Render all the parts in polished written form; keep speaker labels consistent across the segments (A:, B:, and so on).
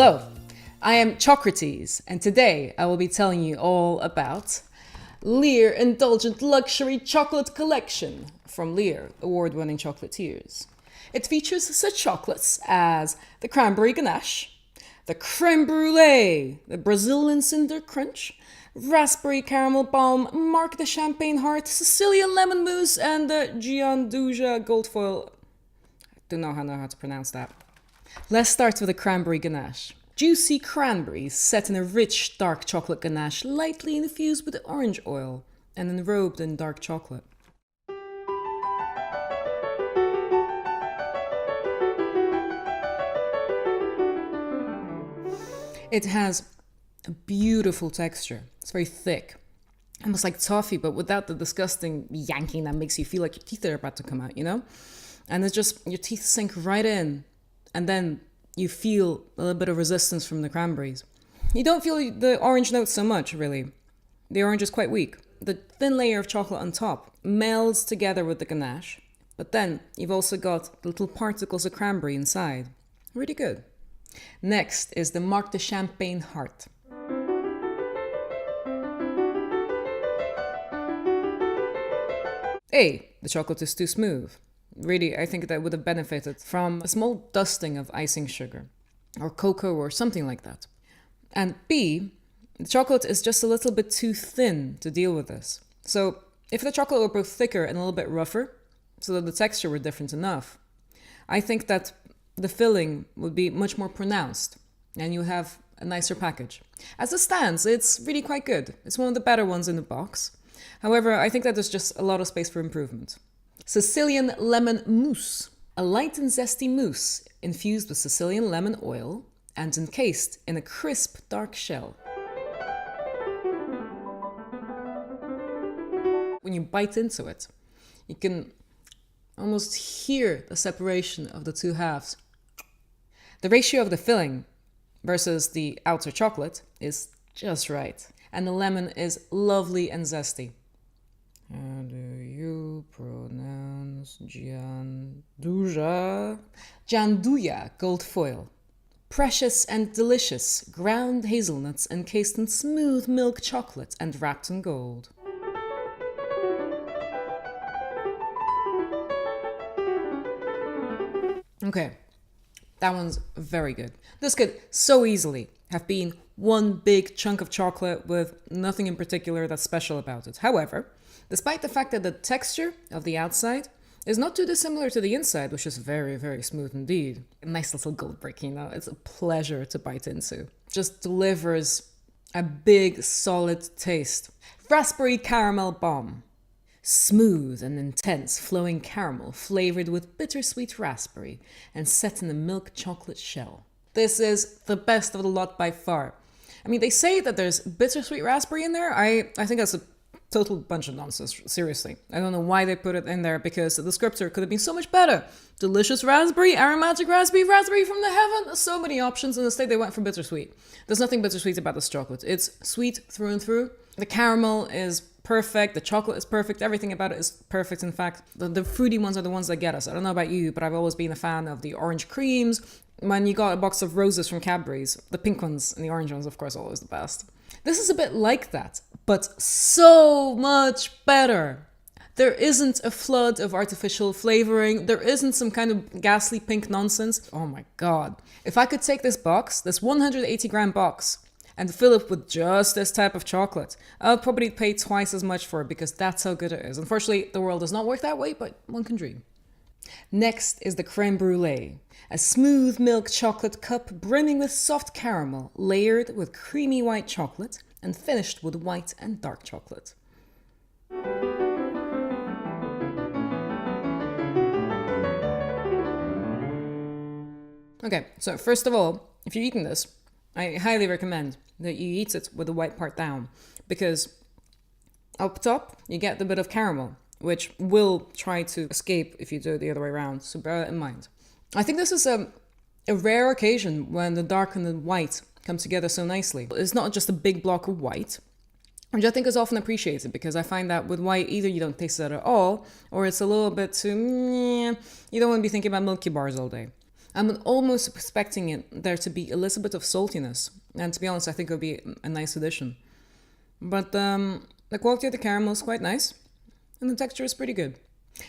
A: Hello, I am Chocrates, and today I will be telling you all about Lear Indulgent Luxury Chocolate Collection from Lear, award-winning chocolatiers. It features such chocolates as the Cranberry Ganache, the Creme Brulee, the Brazilian Cinder Crunch, Raspberry Caramel Balm, Marc the Champagne Heart, Sicilian Lemon Mousse, and the Gianduja Gold Foil. I do not know how to pronounce that. Let's start with the Cranberry Ganache. Juicy cranberries set in a rich dark chocolate ganache lightly infused with orange oil and enrobed in dark chocolate. It has a beautiful texture. It's very thick, almost like toffee, but without the disgusting yanking that makes you feel like your teeth are about to come out, you know? And it's just, your teeth sink right in, and then you feel a little bit of resistance from the cranberries. You don't feel the orange notes so much, really. The orange is quite weak. The thin layer of chocolate on top melds together with the ganache, but then you've also got little particles of cranberry inside. Really good. Next is the Marc the Champagne Heart. A, the chocolate is too smooth. Really, I think that would have benefited from a small dusting of icing sugar or cocoa or something like that. And B, the chocolate is just a little bit too thin to deal with this. So if the chocolate were both thicker and a little bit rougher, so that the texture were different enough, I think that the filling would be much more pronounced and you have a nicer package. As it stands, it's really quite good. It's one of the better ones in the box. However, I think that there's just a lot of space for improvement. Sicilian Lemon Mousse. A light and zesty mousse infused with Sicilian lemon oil and encased in a crisp dark shell. When you bite into it, you can almost hear the separation of the two halves. The ratio of the filling versus the outer chocolate is just right. And the lemon is lovely and zesty. How do you pronounce Gianduja? Gianduja Gold Foil. Precious and delicious ground hazelnuts encased in smooth milk chocolate and wrapped in gold. Okay, that one's very good. This could so easily have been one big chunk of chocolate with nothing in particular that's special about it. However, despite the fact that the texture of the outside is not too dissimilar to the inside, which is very, very smooth indeed. A nice little Goldberg, you know, it's a pleasure to bite into. Just delivers a big, solid taste. Raspberry Caramel Balm. Smooth and intense flowing caramel flavored with bittersweet raspberry and set in a milk chocolate shell. This is the best of the lot by far. I mean, they say that there's bittersweet raspberry in there. I think that's a total bunch of nonsense, seriously. I don't know why they put it in there because the descriptor could have been so much better. Delicious raspberry, aromatic raspberry, raspberry from the heaven. So many options, and instead they went for bittersweet. There's nothing bittersweet about this chocolate. It's sweet through and through. The caramel is perfect, the chocolate is perfect, everything about it is perfect. In fact, the fruity ones are the ones that get us. I don't know about you, but I've always been a fan of the orange creams. When you got a box of roses from Cadbury's, the pink ones and the orange ones, of course, are always the best. This is a bit like that, but so much better. There isn't a flood of artificial flavoring. There isn't some kind of ghastly pink nonsense. Oh my God. If I could take this box, this 180 gram box, and fill it with just this type of chocolate, I'll probably pay twice as much for it because that's how good it is. Unfortunately, the world does not work that way, but one can dream. Next is the Creme Brulee, a smooth milk chocolate cup brimming with soft caramel, layered with creamy white chocolate and finished with white and dark chocolate. Okay, so first of all, if you're eating this, I highly recommend that you eat it with the white part down, because up top you get the bit of caramel, which will try to escape if you do it the other way around, so bear that in mind. I think this is a rare occasion when the dark and the white come together so nicely. It's not just a big block of white, which I think is often appreciated, because I find that with white, either you don't taste it at all, or it's a little bit too, you don't want to be thinking about Milky Bars all day. I'm almost expecting there to be a little bit of saltiness. And to be honest, I think it would be a nice addition. But the quality of the caramel is quite nice. And the texture is pretty good.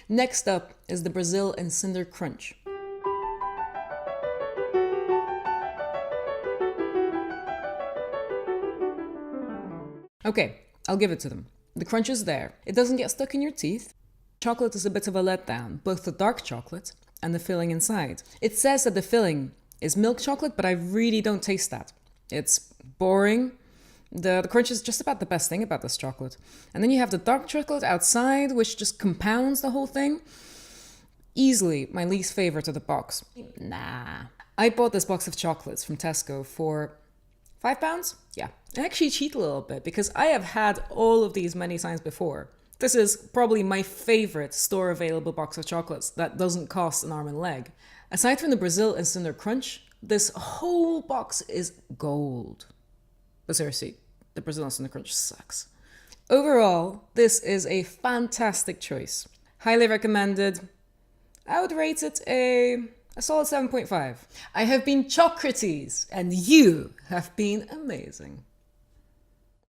A: Next up is the Brazil and Cinder Crunch. Okay, I'll give it to them. The crunch is there. It doesn't get stuck in your teeth. Chocolate is a bit of a letdown, both the dark chocolate and the filling inside. It says that the filling is milk chocolate, but I really don't taste that. It's boring. The crunch is just about the best thing about this chocolate. And then you have the dark chocolate outside, which just compounds the whole thing. Easily my least favorite of the box. Nah. I bought this box of chocolates from Tesco for £5? Yeah. I actually cheat a little bit because I have had all of these many times before. This is probably my favorite store available box of chocolates that doesn't cost an arm and a leg. Aside from the Brazil and Cinder Crunch, this whole box is gold. But seriously, the Brazil and Cinder Crunch sucks. Overall, this is a fantastic choice. Highly recommended. I would rate it a solid 7.5. I have been Chocrates, and you have been amazing.